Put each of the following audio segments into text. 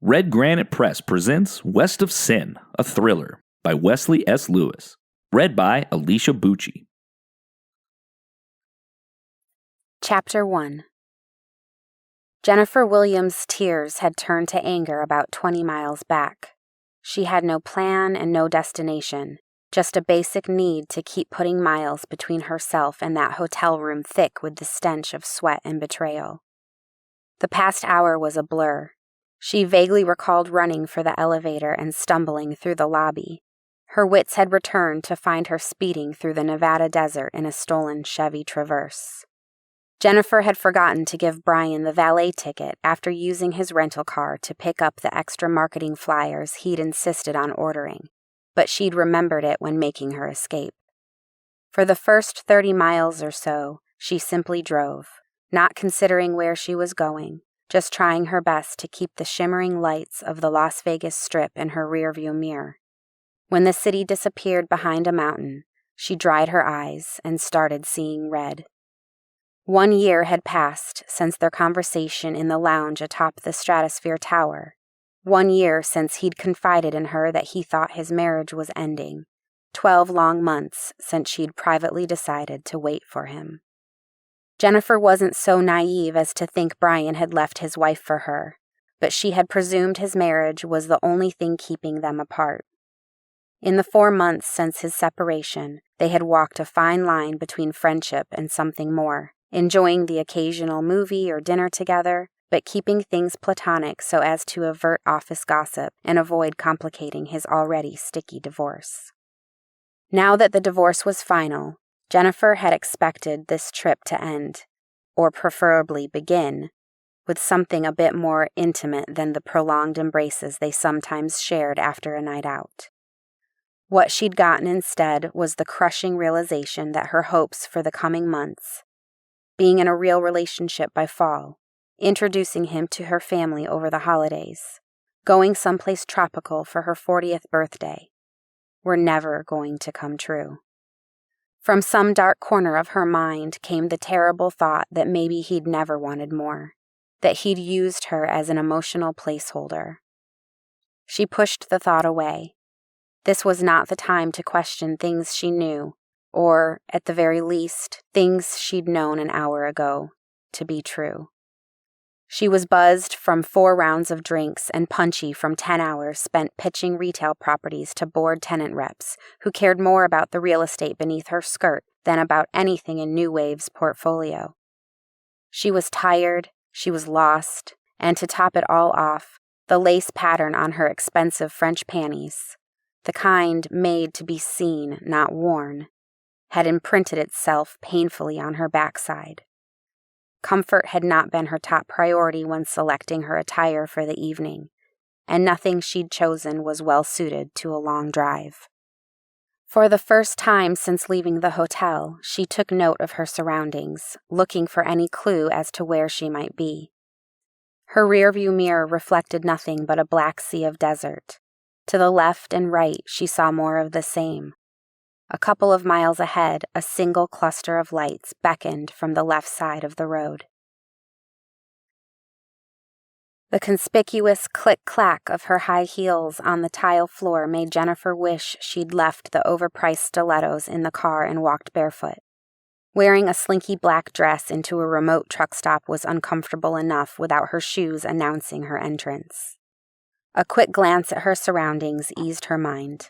Red Granite Press presents West of Sin, a thriller by Wesley S. Lewis. Read by Alicia Bucci. Chapter 1. Jennifer Williams' tears had turned to anger about 20 miles back. She had no plan and no destination, just a basic need to keep putting miles between herself and that hotel room thick with the stench of sweat and betrayal. The past hour was a blur. She vaguely recalled running for the elevator and stumbling through the lobby. Her wits had returned to find her speeding through the Nevada desert in a stolen Chevy Traverse. Jennifer had forgotten to give Brian the valet ticket after using his rental car to pick up the extra marketing flyers he'd insisted on ordering, but she'd remembered it when making her escape. For the first 30 miles or so, she simply drove, not considering where she was going, just trying her best to keep the shimmering lights of the Las Vegas Strip in her rearview mirror. When the city disappeared behind a mountain, she dried her eyes and started seeing red. 1 year had passed since their conversation in the lounge atop the Stratosphere Tower. 1 year since he'd confided in her that he thought his marriage was ending. 12 long months since she'd privately decided to wait for him. Jennifer wasn't so naive as to think Brian had left his wife for her, but she had presumed his marriage was the only thing keeping them apart. In the 4 months since his separation, they had walked a fine line between friendship and something more, enjoying the occasional movie or dinner together, but keeping things platonic so as to avert office gossip and avoid complicating his already sticky divorce. Now that the divorce was final, Jennifer had expected this trip to end, or preferably begin, with something a bit more intimate than the prolonged embraces they sometimes shared after a night out. What she'd gotten instead was the crushing realization that her hopes for the coming months, being in a real relationship by fall, introducing him to her family over the holidays, going someplace tropical for her 40th birthday, were never going to come true. From some dark corner of her mind came the terrible thought that maybe he'd never wanted more, that he'd used her as an emotional placeholder. She pushed the thought away. This was not the time to question things she knew, or, at the very least, things she'd known an hour ago, to be true. She was buzzed from 4 rounds of drinks and punchy from 10 hours spent pitching retail properties to bored tenant reps who cared more about the real estate beneath her skirt than about anything in New Wave's portfolio. She was tired, she was lost, and to top it all off, the lace pattern on her expensive French panties, the kind made to be seen, not worn, had imprinted itself painfully on her backside. Comfort had not been her top priority when selecting her attire for the evening, and nothing she'd chosen was well suited to a long drive. For the first time since leaving the hotel, she took note of her surroundings, looking for any clue as to where she might be. Her rearview mirror reflected nothing but a black sea of desert. To the left and right, she saw more of the same. A couple of miles ahead, a single cluster of lights beckoned from the left side of the road. The conspicuous click-clack of her high heels on the tile floor made Jennifer wish she'd left the overpriced stilettos in the car and walked barefoot. Wearing a slinky black dress into a remote truck stop was uncomfortable enough without her shoes announcing her entrance. A quick glance at her surroundings eased her mind.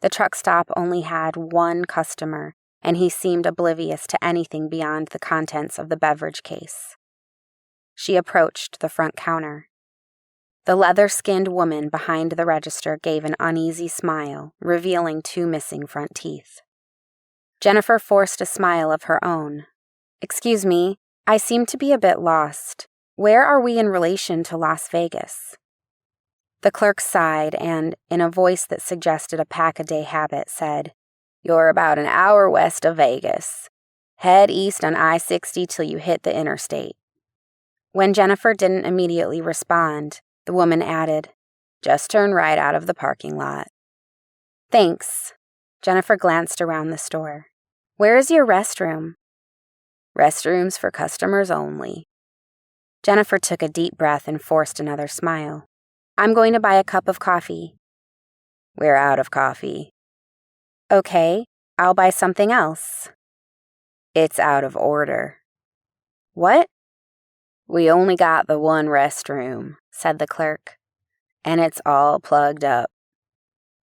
The truck stop only had 1 customer, and he seemed oblivious to anything beyond the contents of the beverage case. She approached the front counter. The leather-skinned woman behind the register gave an uneasy smile, revealing 2 missing front teeth. Jennifer forced a smile of her own. "Excuse me, I seem to be a bit lost. Where are we in relation to Las Vegas?" The clerk sighed and, in a voice that suggested a pack-a-day habit, said, "You're about an hour west of Vegas. Head east on I-60 till you hit the interstate." When Jennifer didn't immediately respond, the woman added, "Just turn right out of the parking lot." "Thanks." Jennifer glanced around the store. "Where is your restroom?" "Restrooms for customers only." Jennifer took a deep breath and forced another smile. I'm going to buy a cup of coffee. We're out of coffee. Okay, I'll buy something else. It's out of order. What? We only got the one restroom, said the clerk. And it's all plugged up.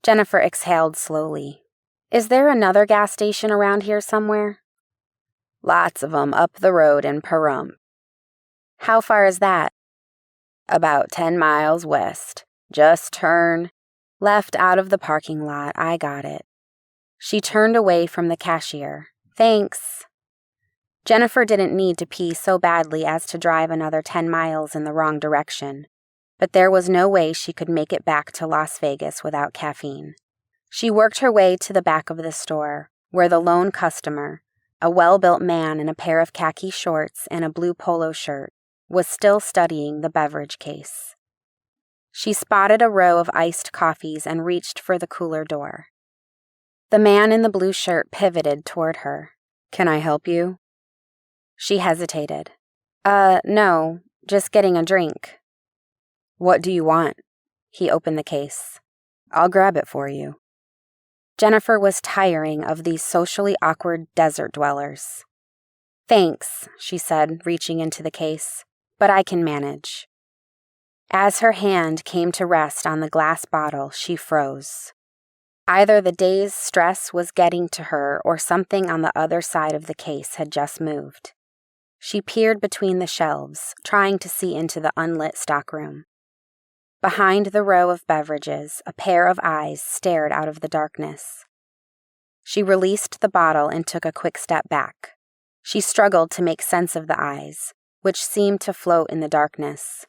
Jennifer exhaled slowly. Is there another gas station around here somewhere? Lots of 'em up the road in Pahrump. How far is that? About 10 miles west. Just turn left out of the parking lot. I got it. She turned away from the cashier. Thanks. Jennifer didn't need to pee so badly as to drive another 10 miles in the wrong direction, but there was no way she could make it back to Las Vegas without caffeine. She worked her way to the back of the store, where the lone customer, a well-built man in a pair of khaki shorts and a blue polo shirt, was still studying the beverage case. She spotted a row of iced coffees and reached for the cooler door. The man in the blue shirt pivoted toward her. Can I help you? She hesitated. No, just getting a drink. What do you want? He opened the case. I'll grab it for you. Jennifer was tiring of these socially awkward desert dwellers. Thanks, she said, reaching into the case, but I can manage. As her hand came to rest on the glass bottle, she froze. Either the day's stress was getting to her or something on the other side of the case had just moved. She peered between the shelves, trying to see into the unlit stockroom. Behind the row of beverages, a pair of eyes stared out of the darkness. She released the bottle and took a quick step back. She struggled to make sense of the eyes, which seemed to float in the darkness.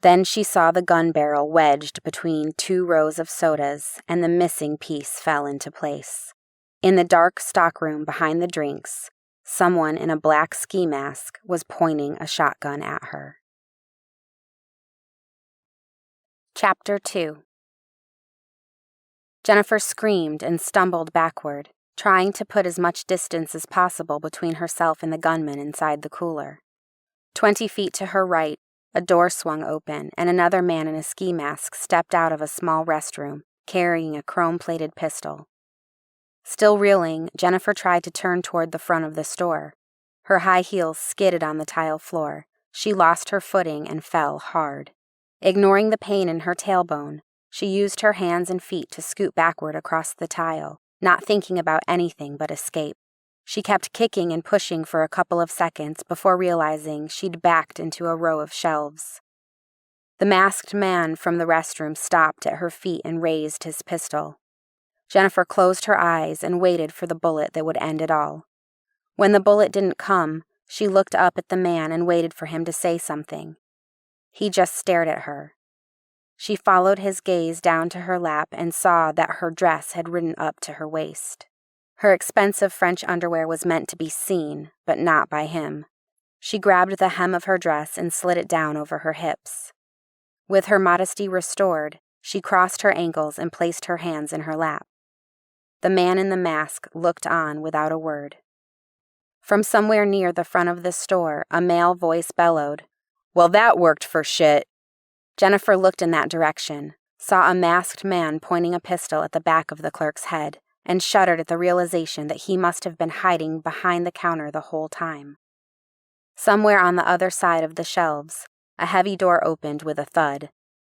Then she saw the gun barrel wedged between two rows of sodas, and the missing piece fell into place. In the dark stockroom behind the drinks, someone in a black ski mask was pointing a shotgun at her. Chapter 2. Jennifer screamed and stumbled backward, trying to put as much distance as possible between herself and the gunman inside the cooler. 20 feet to her right, a door swung open, and another man in a ski mask stepped out of a small restroom, carrying a chrome-plated pistol. Still reeling, Jennifer tried to turn toward the front of the store. Her high heels skidded on the tile floor. She lost her footing and fell hard. Ignoring the pain in her tailbone, she used her hands and feet to scoot backward across the tile, not thinking about anything but escape. She kept kicking and pushing for a couple of seconds before realizing she'd backed into a row of shelves. The masked man from the restroom stopped at her feet and raised his pistol. Jennifer closed her eyes and waited for the bullet that would end it all. When the bullet didn't come, she looked up at the man and waited for him to say something. He just stared at her. She followed his gaze down to her lap and saw that her dress had ridden up to her waist. Her expensive French underwear was meant to be seen, but not by him. She grabbed the hem of her dress and slid it down over her hips. With her modesty restored, she crossed her ankles and placed her hands in her lap. The man in the mask looked on without a word. From somewhere near the front of the store, a male voice bellowed, "Well, that worked for shit." Jennifer looked in that direction, saw a masked man pointing a pistol at the back of the clerk's head, and shuddered at the realization that he must have been hiding behind the counter the whole time. Somewhere on the other side of the shelves, a heavy door opened with a thud.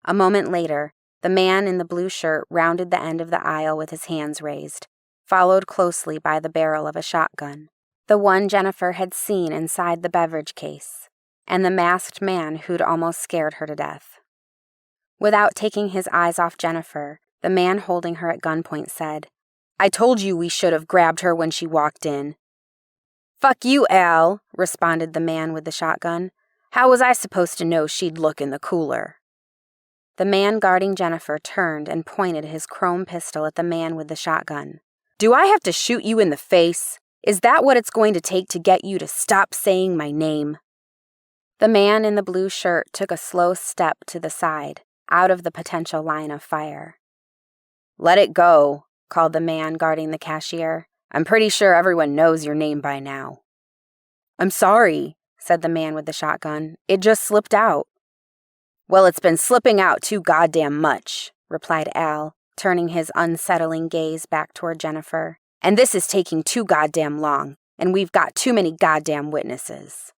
A moment later, the man in the blue shirt rounded the end of the aisle with his hands raised, followed closely by the barrel of a shotgun, the one Jennifer had seen inside the beverage case, and the masked man who'd almost scared her to death. Without taking his eyes off Jennifer, the man holding her at gunpoint said, "I told you we should have grabbed her when she walked in." "Fuck you, Al," responded the man with the shotgun. "How was I supposed to know she'd look in the cooler?" The man guarding Jennifer turned and pointed his chrome pistol at the man with the shotgun. "Do I have to shoot you in the face? Is that what it's going to take to get you to stop saying my name?" The man in the blue shirt took a slow step to the side, out of the potential line of fire. "Let it go," called the man guarding the cashier. "I'm pretty sure everyone knows your name by now." "I'm sorry," said the man with the shotgun. "It just slipped out." Well, it's been slipping out too goddamn much, replied Al, turning his unsettling gaze back toward Jennifer. And this is taking too goddamn long, and we've got too many goddamn witnesses.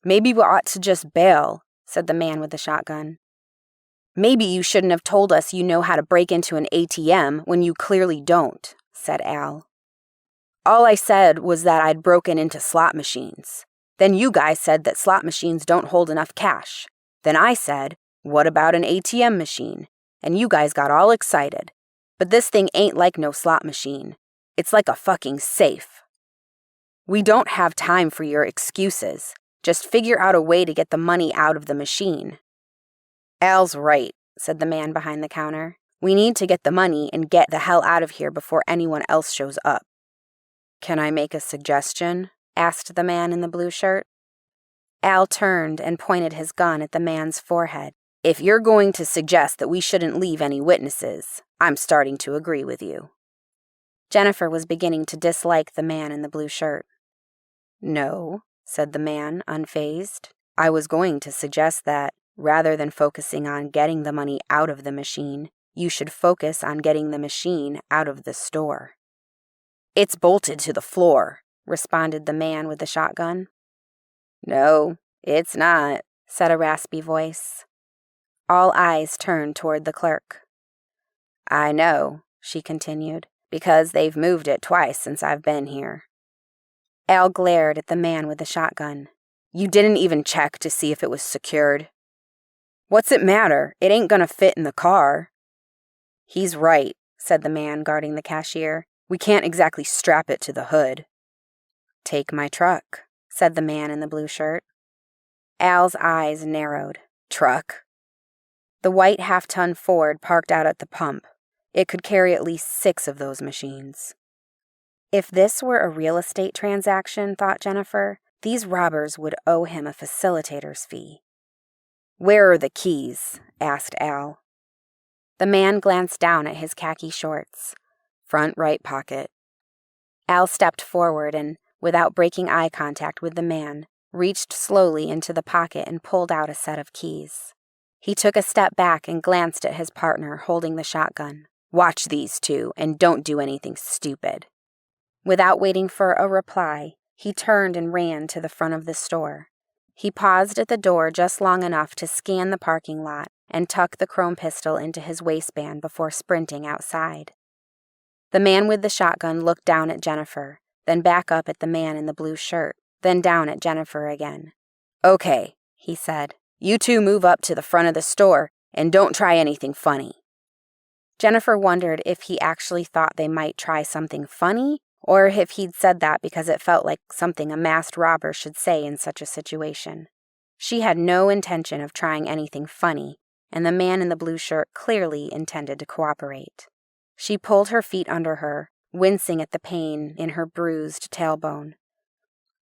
Maybe we ought to just bail, said the man with the shotgun. Maybe you shouldn't have told us you know how to break into an ATM when you clearly don't, said Al. All I said was that I'd broken into slot machines. Then you guys said that slot machines don't hold enough cash. Then I said, what about an ATM machine? And you guys got all excited. But this thing ain't like no slot machine. It's like a fucking safe. We don't have time for your excuses. Just figure out a way to get the money out of the machine. Al's right, said the man behind the counter. We need to get the money and get the hell out of here before anyone else shows up. Can I make a suggestion? Asked the man in the blue shirt. Al turned and pointed his gun at the man's forehead. If you're going to suggest that we shouldn't leave any witnesses, I'm starting to agree with you. Jennifer was beginning to dislike the man in the blue shirt. No, said the man, unfazed. I was going to suggest that, rather than focusing on getting the money out of the machine, you should focus on getting the machine out of the store. It's bolted to the floor, responded the man with the shotgun. No, it's not, said a raspy voice. All eyes turned toward the clerk. I know, she continued, because they've moved it twice since I've been here. Al glared at the man with the shotgun. You didn't even check to see if it was secured. What's it matter? It ain't gonna fit in the car. He's right, said the man guarding the cashier. We can't exactly strap it to the hood. Take my truck, said the man in the blue shirt. Al's eyes narrowed. Truck? The white half-ton Ford parked out at the pump. It could carry at least 6 of those machines. If this were a real estate transaction, thought Jennifer, these robbers would owe him a facilitator's fee. Where are the keys? Asked Al. The man glanced down at his khaki shorts. Front right pocket. Al stepped forward and, without breaking eye contact with the man, reached slowly into the pocket and pulled out a set of keys. He took a step back and glanced at his partner holding the shotgun. Watch these two, and don't do anything stupid. Without waiting for a reply, he turned and ran to the front of the store. He paused at the door just long enough to scan the parking lot and tuck the chrome pistol into his waistband before sprinting outside. The man with the shotgun looked down at Jennifer, then back up at the man in the blue shirt, then down at Jennifer again. Okay, he said. You two move up to the front of the store and don't try anything funny. Jennifer wondered if he actually thought they might try something funny, or if he'd said that because it felt like something a masked robber should say in such a situation. She had no intention of trying anything funny, and the man in the blue shirt clearly intended to cooperate. She pulled her feet under her, wincing at the pain in her bruised tailbone.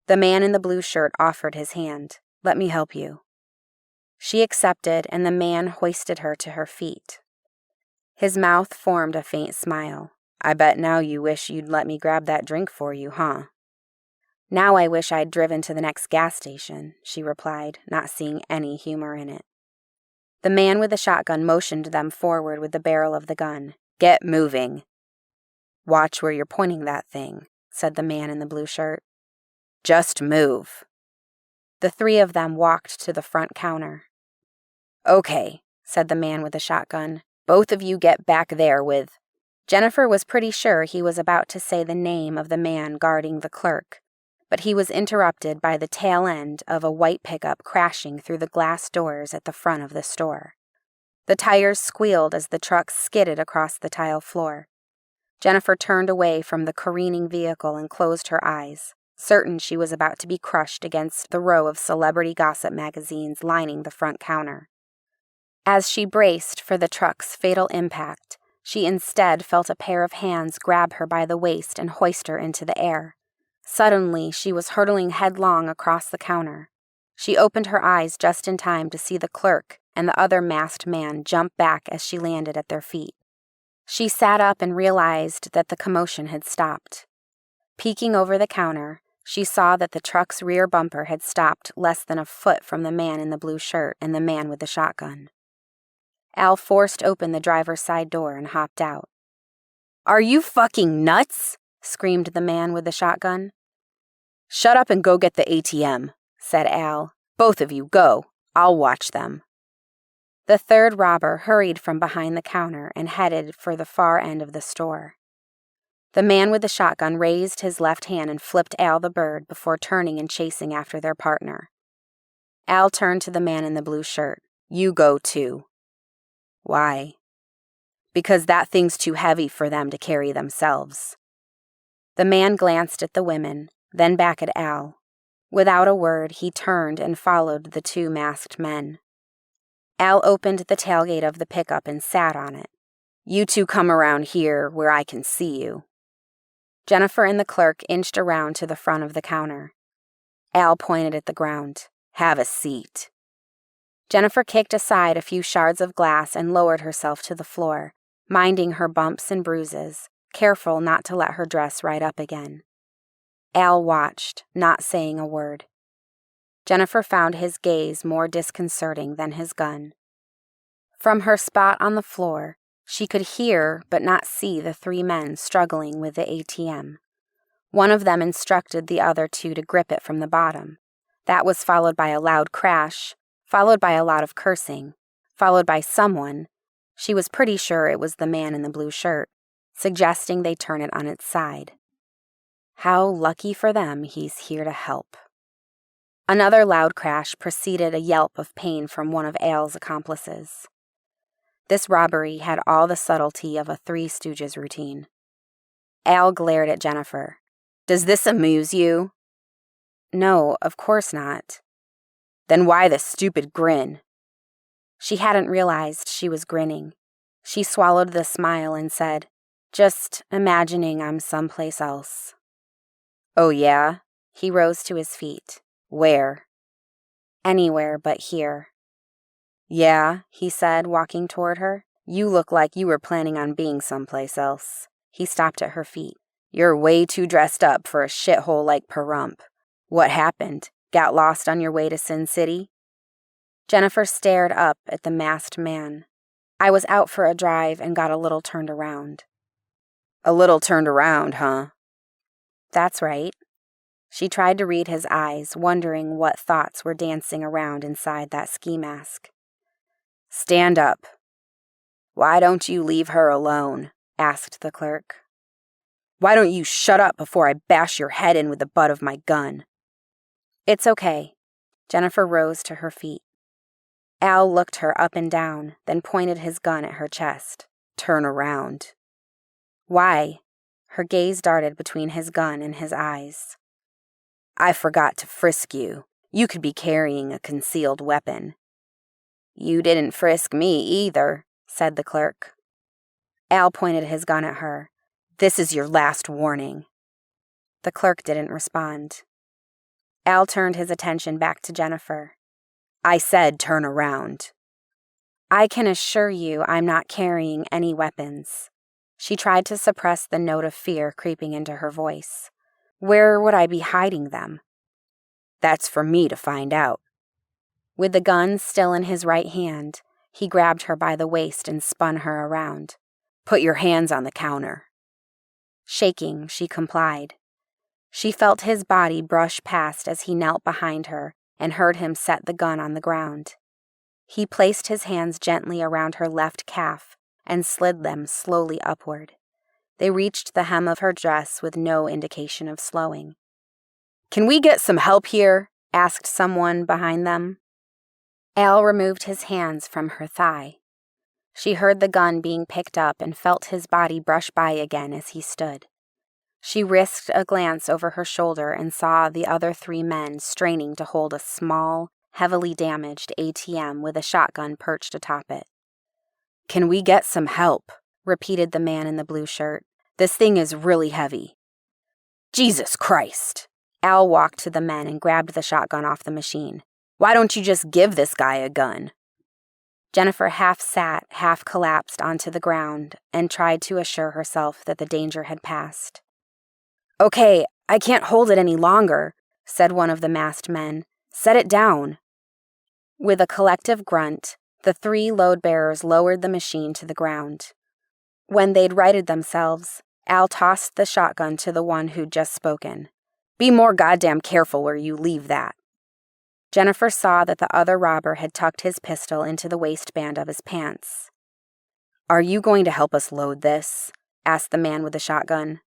The man in the blue shirt offered his hand. Let me help you. She accepted, and the man hoisted her to her feet. His mouth formed a faint smile. I bet now you wish you'd let me grab that drink for you, huh? Now I wish I'd driven to the next gas station, she replied, not seeing any humor in it. The man with the shotgun motioned them forward with the barrel of the gun. Get moving. Watch where you're pointing that thing, said the man in the blue shirt. Just move. The 3 of them walked to the front counter. Okay, said the man with the shotgun. Both of you get back there with... Jennifer was pretty sure he was about to say the name of the man guarding the clerk, but he was interrupted by the tail end of a white pickup crashing through the glass doors at the front of the store. The tires squealed as the truck skidded across the tile floor. Jennifer turned away from the careening vehicle and closed her eyes, certain she was about to be crushed against the row of celebrity gossip magazines lining the front counter. As she braced for the truck's fatal impact, she instead felt a pair of hands grab her by the waist and hoist her into the air. Suddenly, she was hurtling headlong across the counter. She opened her eyes just in time to see the clerk and the other masked man jump back as she landed at their feet. She sat up and realized that the commotion had stopped. Peeking over the counter, She saw that the truck's rear bumper had stopped less than a foot from the man in the blue shirt and the man with the shotgun. Al forced open the driver's side door and hopped out. "Are you fucking nuts?" screamed the man with the shotgun. "Shut up and go get the ATM," said Al. "Both of you, go. I'll watch them." The third robber hurried from behind the counter and headed for the far end of the store. The man with the shotgun raised his left hand and flipped Al the bird before turning and chasing after their partner. Al turned to the man in the blue shirt. "You go too." "Why?" "Because that thing's too heavy for them to carry themselves." The man glanced at the women, then back at Al. Without a word, he turned and followed the two masked men. Al opened the tailgate of the pickup and sat on it. "You two come around here where I can see you." Jennifer and the clerk inched around to the front of the counter. Al pointed at the ground. "Have a seat." Jennifer kicked aside a few shards of glass and lowered herself to the floor, minding her bumps and bruises, careful not to let her dress right up again. Al watched, not saying a word. Jennifer found his gaze more disconcerting than his gun. From her spot on the floor, she could hear but not see the three men struggling with the ATM. One of them instructed the other two to grip it from the bottom. That was followed by a loud crash, followed by a lot of cursing, followed by someone, she was pretty sure it was the man in the blue shirt, suggesting they turn it on its side. How lucky for them he's here to help. Another loud crash preceded a yelp of pain from one of Al's accomplices. This robbery had all the subtlety of a Three Stooges routine. Al glared at Jennifer. "Does this amuse you?" "No, of course not." "Then why the stupid grin?" She hadn't realized she was grinning. She swallowed the smile and said, "Just imagining I'm someplace else." "Oh yeah?" He rose to his feet. "Where?" "Anywhere but here." "Yeah," he said, walking toward her. "You look like you were planning on being someplace else." He stopped at her feet. "You're way too dressed up for a shithole like Pahrump. What happened? Got lost on your way to Sin City?" Jennifer stared up at the masked man. "I was out for a drive and got a little turned around." "A little turned around, huh?" "That's right." She tried to read his eyes, wondering what thoughts were dancing around inside that ski mask. "Stand up." "Why don't you leave her alone?" asked the clerk. "Why don't you shut up before I bash your head in with the butt of my gun?" "It's okay." Jennifer rose to her feet. Al looked her up and down, then pointed his gun at her chest. "Turn around." "Why?" Her gaze darted between his gun and his eyes. "I forgot to frisk you. You could be carrying a concealed weapon." "You didn't frisk me either," said the clerk. Al pointed his gun at her. "This is your last warning." The clerk didn't respond. Al turned his attention back to Jennifer. "I said turn around." "I can assure you I'm not carrying any weapons." She tried to suppress the note of fear creeping into her voice. "Where would I be hiding them?" "That's for me to find out." With the gun still in his right hand, he grabbed her by the waist and spun her around. "Put your hands on the counter." Shaking, she complied. She felt his body brush past as he knelt behind her and heard him set the gun on the ground. He placed his hands gently around her left calf and slid them slowly upward. They reached the hem of her dress with no indication of slowing. "Can we get some help here?" asked someone behind them. Al removed his hands from her thigh. She heard the gun being picked up and felt his body brush by again as he stood. She risked a glance over her shoulder and saw the other three men straining to hold a small, heavily damaged ATM with a shotgun perched atop it. "Can we get some help?" repeated the man in the blue shirt. "This thing is really heavy." "Jesus Christ!" Al walked to the men and grabbed the shotgun off the machine. "Why don't you just give this guy a gun?" Jennifer half sat, half collapsed onto the ground and tried to assure herself that the danger had passed. "Okay, "I can't hold it any longer," said one of the masked men. "Set it down." With a collective grunt, the 3 load-bearers lowered the machine to the ground. When they'd righted themselves, Al tossed the shotgun to the one who'd just spoken. "Be more goddamn careful where you leave that." Jennifer saw that the other robber had tucked his pistol into the waistband of his pants. "Are you going to help us load this?" asked the man with the shotgun.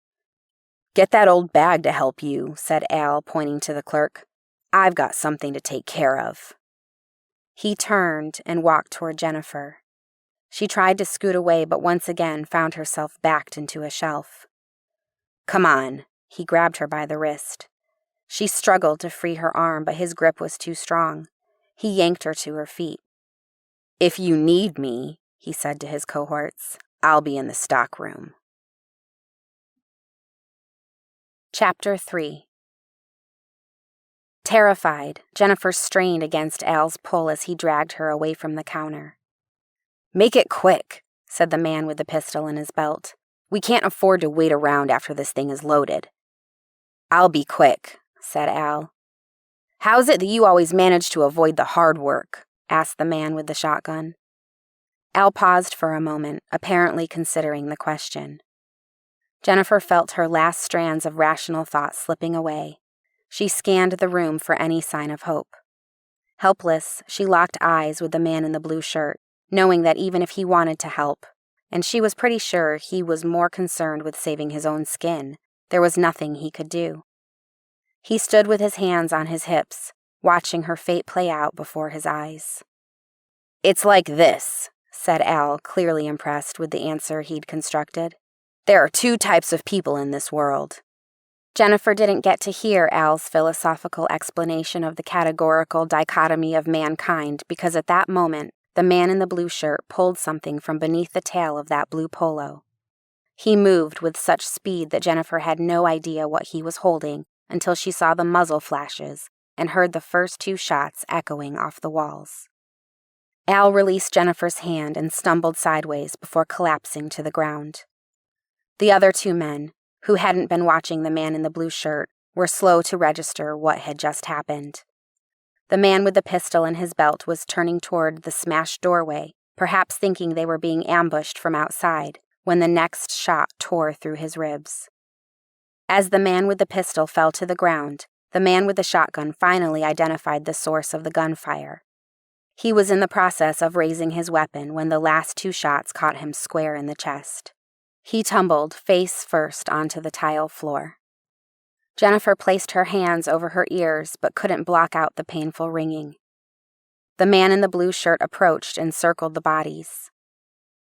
"Get that old bag to help you," said Al, pointing to the clerk. "I've got something to take care of." He turned and walked toward Jennifer. She tried to scoot away, but once again found herself backed into a shelf. "Come on," he grabbed her by the wrist. She struggled to free her arm, but his grip was too strong. He yanked her to her feet. "If you need me," he said to his cohorts, "I'll be in the stockroom." Chapter 3. Terrified, Jennifer strained against Al's pull as he dragged her away from the counter. "Make it quick," said the man with the pistol in his belt. "We can't afford to wait around after this thing is loaded." "I'll be quick," said Al. "How's it that you always manage to avoid the hard work?" asked the man with the shotgun. Al paused for a moment, apparently considering the question. Jennifer felt her last strands of rational thought slipping away. She scanned the room for any sign of hope. Helpless, she locked eyes with the man in the blue shirt, knowing that even if he wanted to help, and she was pretty sure he was more concerned with saving his own skin, there was nothing he could do. He stood with his hands on his hips, watching her fate play out before his eyes. "It's like this," said Al, clearly impressed with the answer he'd constructed. "There are 2 types of people in this world." Jennifer didn't get to hear Al's philosophical explanation of the categorical dichotomy of mankind because at that moment, the man in the blue shirt pulled something from beneath the tail of that blue polo. He moved with such speed that Jennifer had no idea what he was holding until she saw the muzzle flashes and heard the first 2 shots echoing off the walls. Al released Jennifer's hand and stumbled sideways before collapsing to the ground. The other 2 men, who hadn't been watching the man in the blue shirt, were slow to register what had just happened. The man with the pistol in his belt was turning toward the smashed doorway, perhaps thinking they were being ambushed from outside, when the next shot tore through his ribs. As the man with the pistol fell to the ground, the man with the shotgun finally identified the source of the gunfire. He was in the process of raising his weapon when the last 2 shots caught him square in the chest. He tumbled face first onto the tile floor. Jennifer placed her hands over her ears but couldn't block out the painful ringing. The man in the blue shirt approached and circled the bodies.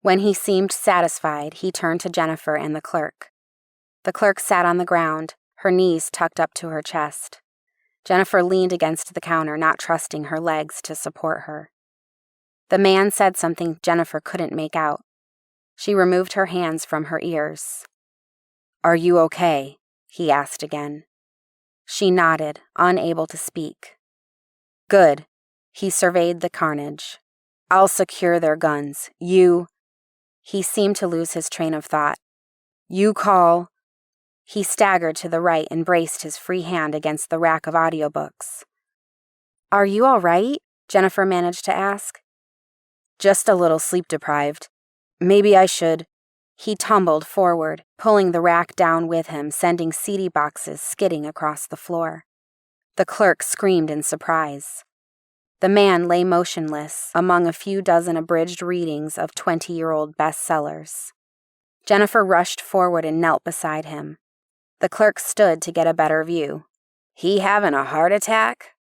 When he seemed satisfied, he turned to Jennifer and the clerk. The clerk sat on the ground, her knees tucked up to her chest. Jennifer leaned against the counter, not trusting her legs to support her. The man said something Jennifer couldn't make out. She removed her hands from her ears. "Are you okay?" he asked again. She nodded, unable to speak. "Good." He surveyed the carnage. "I'll secure their guns. You—" He seemed to lose his train of thought. "You call—" He staggered to the right and braced his free hand against the rack of audiobooks. "Are you all right?" Jennifer managed to ask. "Just a little sleep-deprived. Maybe I should—" He tumbled forward, pulling the rack down with him, sending CD boxes skidding across the floor. The clerk screamed in surprise. The man lay motionless among a few dozen abridged readings of 20-year-old bestsellers. Jennifer rushed forward and knelt beside him. The clerk stood to get a better view. "He having a heart attack?"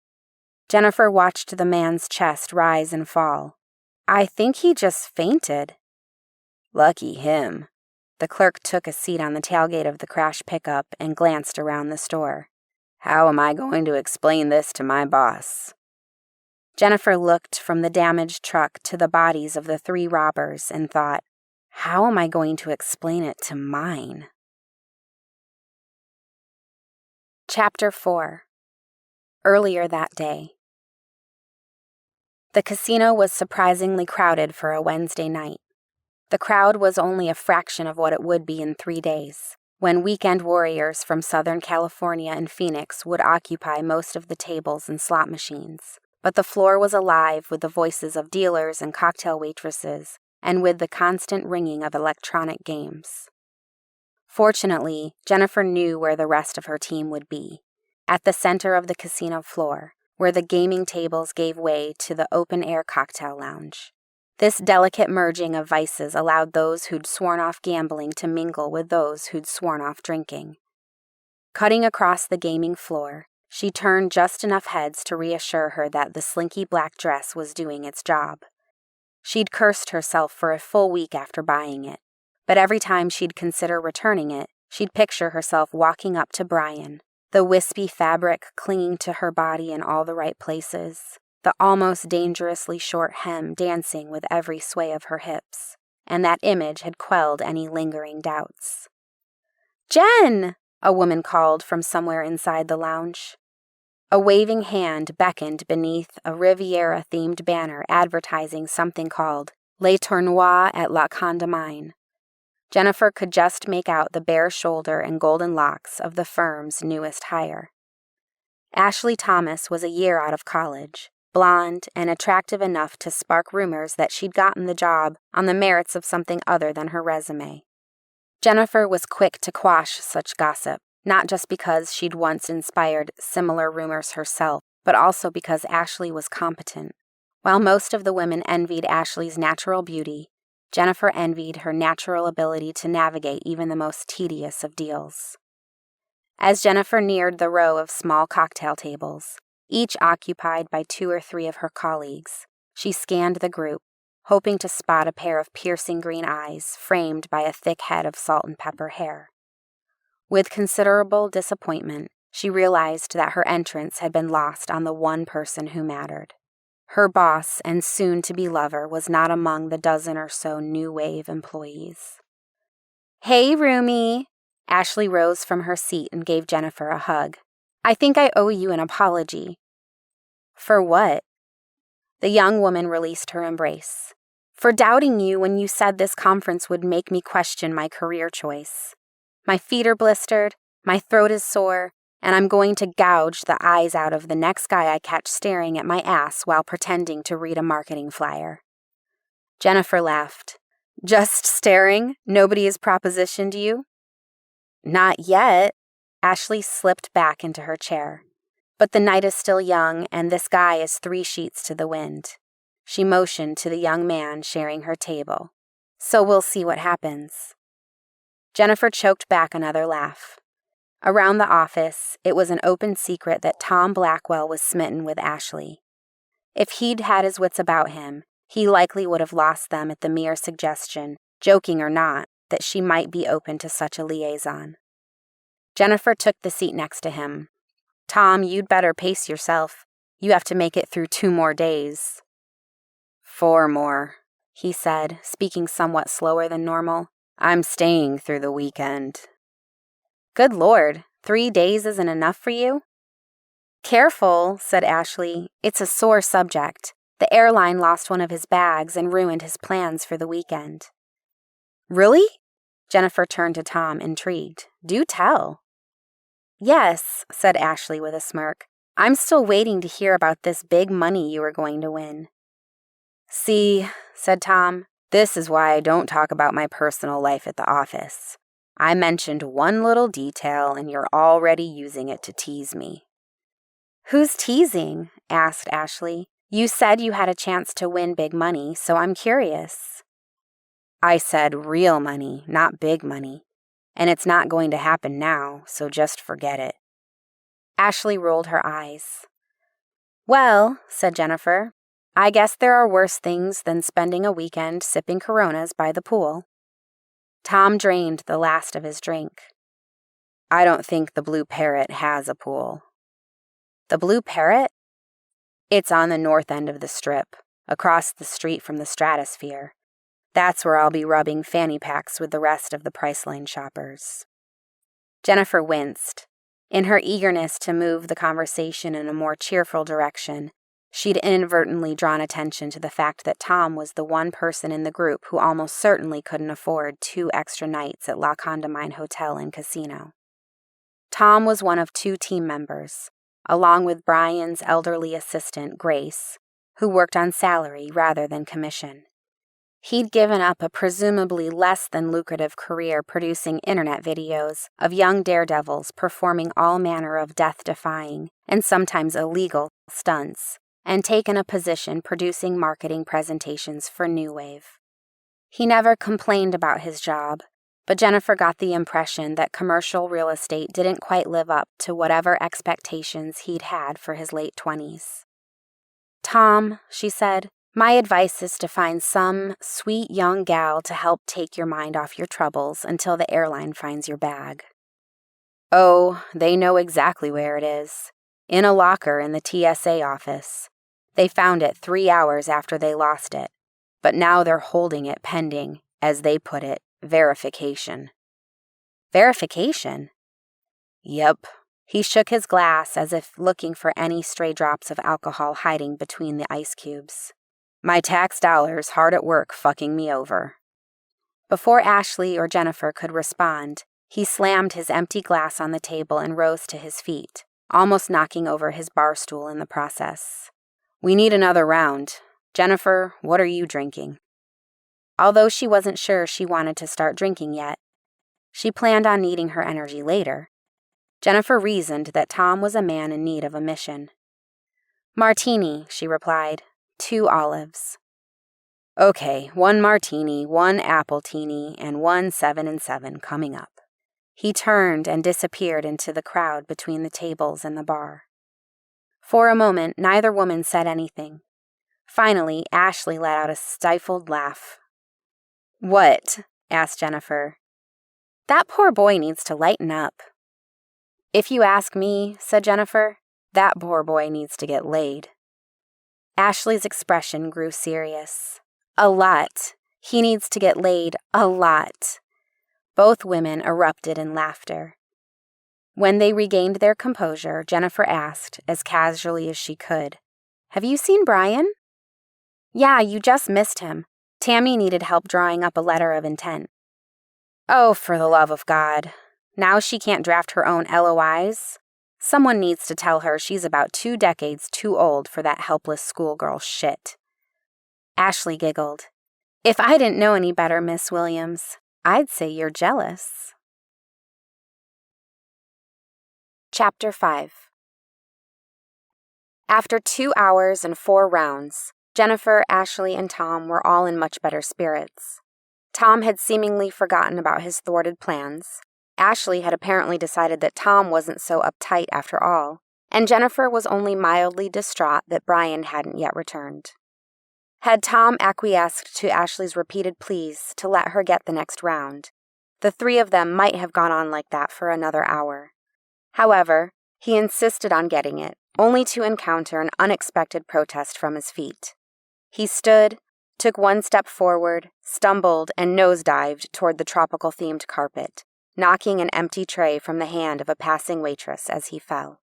Jennifer watched the man's chest rise and fall. "I think he just fainted." "Lucky him." The clerk took a seat on the tailgate of the crash pickup and glanced around the store. "How am I going to explain this to my boss?" Jennifer looked from the damaged truck to the bodies of the 3 robbers and thought, how am I going to explain it to mine? Chapter 4. Earlier that day. The casino was surprisingly crowded for a Wednesday night. The crowd was only a fraction of what it would be in 3 days, when weekend warriors from Southern California and Phoenix would occupy most of the tables and slot machines. But the floor was alive with the voices of dealers and cocktail waitresses, and with the constant ringing of electronic games. Fortunately, Jennifer knew where the rest of her team would be, at the center of the casino floor, where the gaming tables gave way to the open-air cocktail lounge. This delicate merging of vices allowed those who'd sworn off gambling to mingle with those who'd sworn off drinking. Cutting across the gaming floor, she turned just enough heads to reassure her that the slinky black dress was doing its job. She'd cursed herself for a full week after buying it, but every time she'd consider returning it, she'd picture herself walking up to Brian, the wispy fabric clinging to her body in all the right places, the almost dangerously short hem dancing with every sway of her hips, and that image had quelled any lingering doubts. "Jen!" a woman called from somewhere inside the lounge. A waving hand beckoned beneath a Riviera-themed banner advertising something called Les Tournois at La Condamine. Jennifer could just make out the bare shoulder and golden locks of the firm's newest hire. Ashley Thomas was a year out of college, blonde and attractive enough to spark rumors that she'd gotten the job on the merits of something other than her resume. Jennifer was quick to quash such gossip, not just because she'd once inspired similar rumors herself, but also because Ashley was competent. While most of the women envied Ashley's natural beauty, Jennifer envied her natural ability to navigate even the most tedious of deals. As Jennifer neared the row of small cocktail tables, each occupied by 2 or 3 of her colleagues, she scanned the group, hoping to spot a pair of piercing green eyes framed by a thick head of salt and pepper hair. With considerable disappointment, she realized that her entrance had been lost on the one person who mattered. Her boss and soon-to-be lover was not among the dozen or so new wave employees. "Hey, roomie!" Ashley rose from her seat and gave Jennifer a hug. "I think I owe you an apology." "For what?" The young woman released her embrace. "For doubting you when you said this conference would make me question my career choice. My feet are blistered, my throat is sore, and I'm going to gouge the eyes out of the next guy I catch staring at my ass while pretending to read a marketing flyer." Jennifer laughed. "Just staring? Nobody has propositioned you?" "Not yet." Ashley slipped back into her chair. "But the night is still young, and this guy is 3 sheets to the wind." She motioned to the young man sharing her table. "So we'll see what happens." Jennifer choked back another laugh. Around the office, it was an open secret that Tom Blackwell was smitten with Ashley. If he'd had his wits about him, he likely would have lost them at the mere suggestion, joking or not, that she might be open to such a liaison. Jennifer took the seat next to him. "Tom, you'd better pace yourself. You have to make it through 2 more days." 4 more, he said, speaking somewhat slower than normal. "I'm staying through the weekend." "Good Lord, 3 days isn't enough for you?" "Careful," said Ashley. "It's a sore subject. The airline lost one of his bags and ruined his plans for the weekend." "Really?" Jennifer turned to Tom, intrigued. "Do tell." "Yes," said Ashley with a smirk. "I'm still waiting to hear about this big money you were going to win." "See," said Tom, "this is why I don't talk about my personal life at the office. I mentioned one little detail and you're already using it to tease me." "Who's teasing?" asked Ashley. "You said you had a chance to win big money, so I'm curious." "I said real money, not big money. And it's not going to happen now, so just forget it." Ashley rolled her eyes. "Well," said Jennifer, "I guess there are worse things than spending a weekend sipping Coronas by the pool." Tom drained the last of his drink. "I don't think the Blue Parrot has a pool." "The Blue Parrot?" "It's on the north end of the Strip, across the street from the Stratosphere. That's where I'll be rubbing fanny packs with the rest of the Priceline shoppers." Jennifer winced. In her eagerness to move the conversation in a more cheerful direction, She'd inadvertently drawn attention to the fact that Tom was the one person in the group who almost certainly couldn't afford 2 extra nights at La Condamine Hotel and Casino. Tom was one of 2 team members, along with Brian's elderly assistant, Grace, who worked on salary rather than commission. He'd given up a presumably less than lucrative career producing internet videos of young daredevils performing all manner of death-defying and sometimes illegal stunts, and taken a position producing marketing presentations for New Wave. He never complained about his job, but Jennifer got the impression that commercial real estate didn't quite live up to whatever expectations he'd had for his late 20s. "Tom," she said, "my advice is to find some sweet young gal to help take your mind off your troubles until the airline finds your bag." "Oh, they know exactly where it is. In a locker in the TSA office. They found it 3 hours after they lost it, but now they're holding it pending, as they put it, verification." "Verification?" "Yep." He shook his glass as if looking for any stray drops of alcohol hiding between the ice cubes. "My tax dollars hard at work fucking me over." Before Ashley or Jennifer could respond, he slammed his empty glass on the table and rose to his feet, almost knocking over his bar stool in the process. "We need another round. Jennifer, what are you drinking?" Although she wasn't sure she wanted to start drinking yet, she planned on needing her energy later. Jennifer reasoned that Tom was a man in need of a mission. "Martini," she replied. 2 olives. "Okay, 1 martini, 1 appletini, and 1 7 and 7 coming up." He turned and disappeared into the crowd between the tables and the bar. For a moment, neither woman said anything. Finally, Ashley let out a stifled laugh. "What?" asked Jennifer. "That poor boy needs to lighten up." "If you ask me," said Jennifer, "that poor boy needs to get laid." Ashley's expression grew serious. "A lot. He needs to get laid a lot." Both women erupted in laughter. When they regained their composure, Jennifer asked, as casually as she could, "Have you seen Brian?" "Yeah, you just missed him. Tammy needed help drawing up a letter of intent." "Oh, for the love of God. Now she can't draft her own LOIs? Someone needs to tell her she's about 2 decades too old for that helpless schoolgirl shit." Ashley giggled. "If I didn't know any better, Miss Williams, I'd say you're jealous." Chapter 5. After 2 hours and 4 rounds, Jennifer, Ashley, and Tom were all in much better spirits. Tom had seemingly forgotten about his thwarted plans. Ashley had apparently decided that Tom wasn't so uptight after all, and Jennifer was only mildly distraught that Brian hadn't yet returned. Had Tom acquiesced to Ashley's repeated pleas to let her get the next round, the 3 of them might have gone on like that for another hour. However, he insisted on getting it, only to encounter an unexpected protest from his feet. He stood, took 1 step forward, stumbled, and nosedived toward the tropical-themed carpet, knocking an empty tray from the hand of a passing waitress as he fell.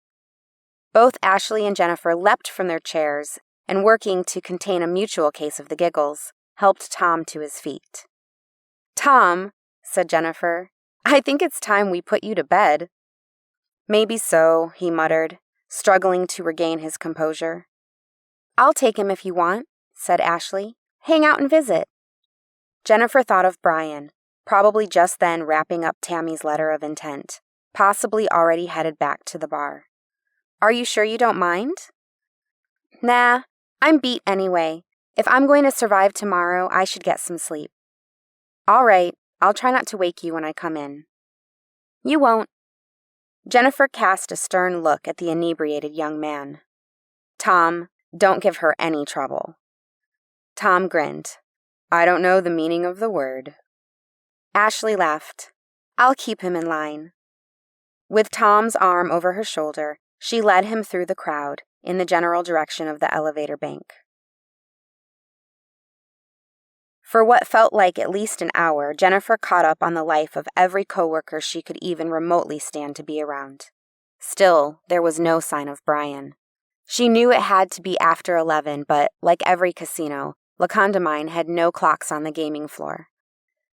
Both Ashley and Jennifer leapt from their chairs and, working to contain a mutual case of the giggles, helped Tom to his feet. "Tom," said Jennifer, "I think it's time we put you to bed." "Maybe so," he muttered, struggling to regain his composure. "I'll take him if you want," said Ashley. "Hang out and visit." Jennifer thought of Brian, probably just then wrapping up Tammy's letter of intent, possibly already headed back to the bar. "Are you sure you don't mind?" "Nah, I'm beat anyway. If I'm going to survive tomorrow, I should get some sleep." "All right, I'll try not to wake you when I come in." "You won't." Jennifer cast a stern look at the inebriated young man. "Tom, don't give her any trouble." Tom grinned. "I don't know the meaning of the word." Ashley laughed. "I'll keep him in line." With Tom's arm over her shoulder, she led him through the crowd, in the general direction of the elevator bank. For what felt like at least an hour, Jennifer caught up on the life of every coworker she could even remotely stand to be around. Still, there was no sign of Brian. She knew it had to be after 11, but like every casino, La Condamine had no clocks on the gaming floor.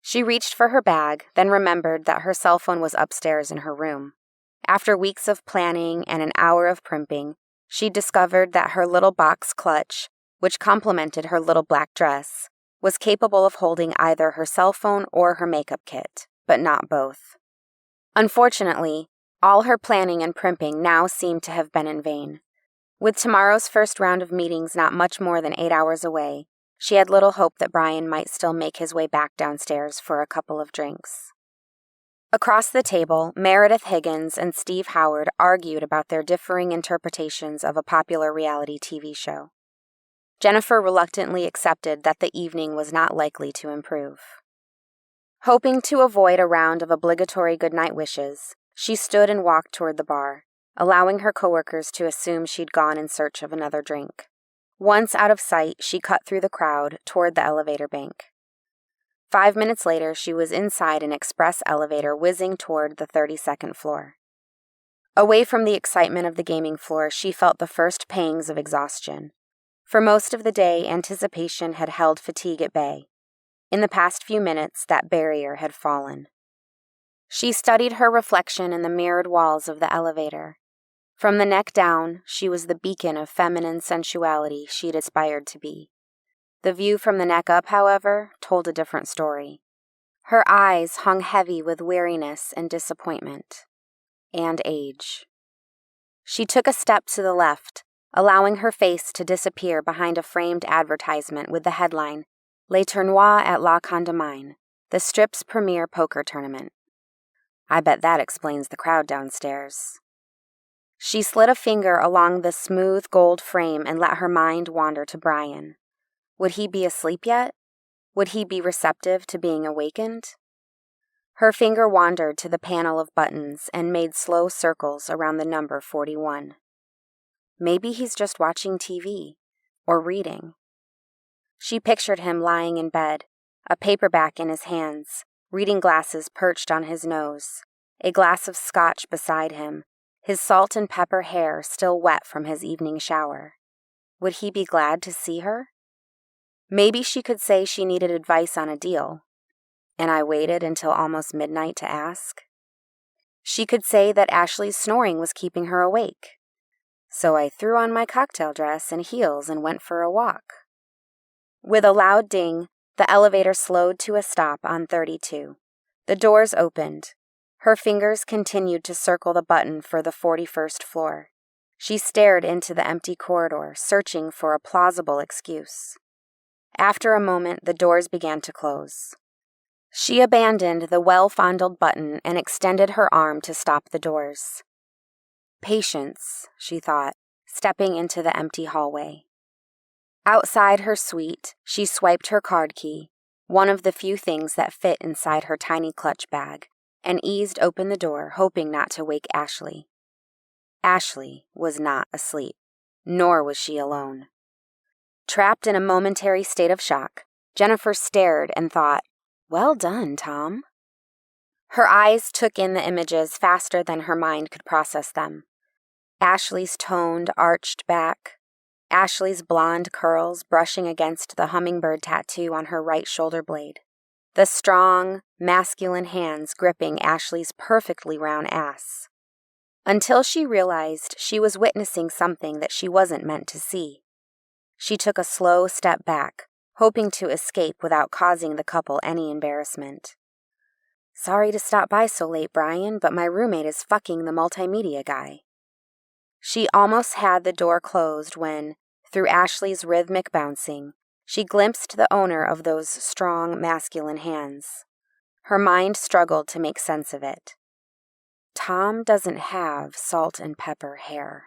She reached for her bag, then remembered that her cell phone was upstairs in her room. After weeks of planning and an hour of primping, she discovered that her little box clutch, which complemented her little black dress, was capable of holding either her cell phone or her makeup kit, but not both. Unfortunately, all her planning and primping now seemed to have been in vain. With tomorrow's first round of meetings not much more than 8 hours away, she had little hope that Brian might still make his way back downstairs for a couple of drinks. Across the table, Meredith Higgins and Steve Howard argued about their differing interpretations of a popular reality TV show. Jennifer reluctantly accepted that the evening was not likely to improve. Hoping to avoid a round of obligatory goodnight wishes, she stood and walked toward the bar, allowing her coworkers to assume she'd gone in search of another drink. Once out of sight, she cut through the crowd toward the elevator bank. 5 minutes later, she was inside an express elevator whizzing toward the 32nd floor. Away from the excitement of the gaming floor, she felt the first pangs of exhaustion. For most of the day, anticipation had held fatigue at bay. In the past few minutes, that barrier had fallen. She studied her reflection in the mirrored walls of the elevator. From the neck down, she was the beacon of feminine sensuality she'd aspired to be. The view from the neck up, however, told a different story. Her eyes hung heavy with weariness and disappointment. And age. She took a step to the left, allowing her face to disappear behind a framed advertisement with the headline, Les Tournois at La Condamine, the Strip's premier poker tournament. I bet that explains the crowd downstairs. She slid a finger along the smooth gold frame and let her mind wander to Brian. Would he be asleep yet? Would he be receptive to being awakened? Her finger wandered to the panel of buttons and made slow circles around the number 41. Maybe he's just watching TV or reading. She pictured him lying in bed, a paperback in his hands, reading glasses perched on his nose, a glass of scotch beside him, his salt and pepper hair still wet from his evening shower. Would he be glad to see her? Maybe she could say she needed advice on a deal, and I waited until almost midnight to ask. She could say that Ashley's snoring was keeping her awake, so I threw on my cocktail dress and heels and went for a walk. With a loud ding, the elevator slowed to a stop on 32. The doors opened. Her fingers continued to circle the button for the 41st floor. She stared into the empty corridor, searching for a plausible excuse. After a moment, the doors began to close. She abandoned the well-fondled button and extended her arm to stop the doors. Patience, she thought, stepping into the empty hallway. Outside her suite, she swiped her card key, one of the few things that fit inside her tiny clutch bag, and eased open the door, hoping not to wake Ashley. Ashley was not asleep, nor was she alone. Trapped in a momentary state of shock, Jennifer stared and thought, "Well done, Tom." Her eyes took in the images faster than her mind could process them. Ashley's toned, arched back, Ashley's blonde curls brushing against the hummingbird tattoo on her right shoulder blade, the strong, masculine hands gripping Ashley's perfectly round ass. Until she realized she was witnessing something that she wasn't meant to see. She took a slow step back, hoping to escape without causing the couple any embarrassment. "Sorry to stop by so late, Brian, but my roommate is fucking the multimedia guy." She almost had the door closed when, through Ashley's rhythmic bouncing, she glimpsed the owner of those strong, masculine hands. Her mind struggled to make sense of it. Tom doesn't have salt and pepper hair.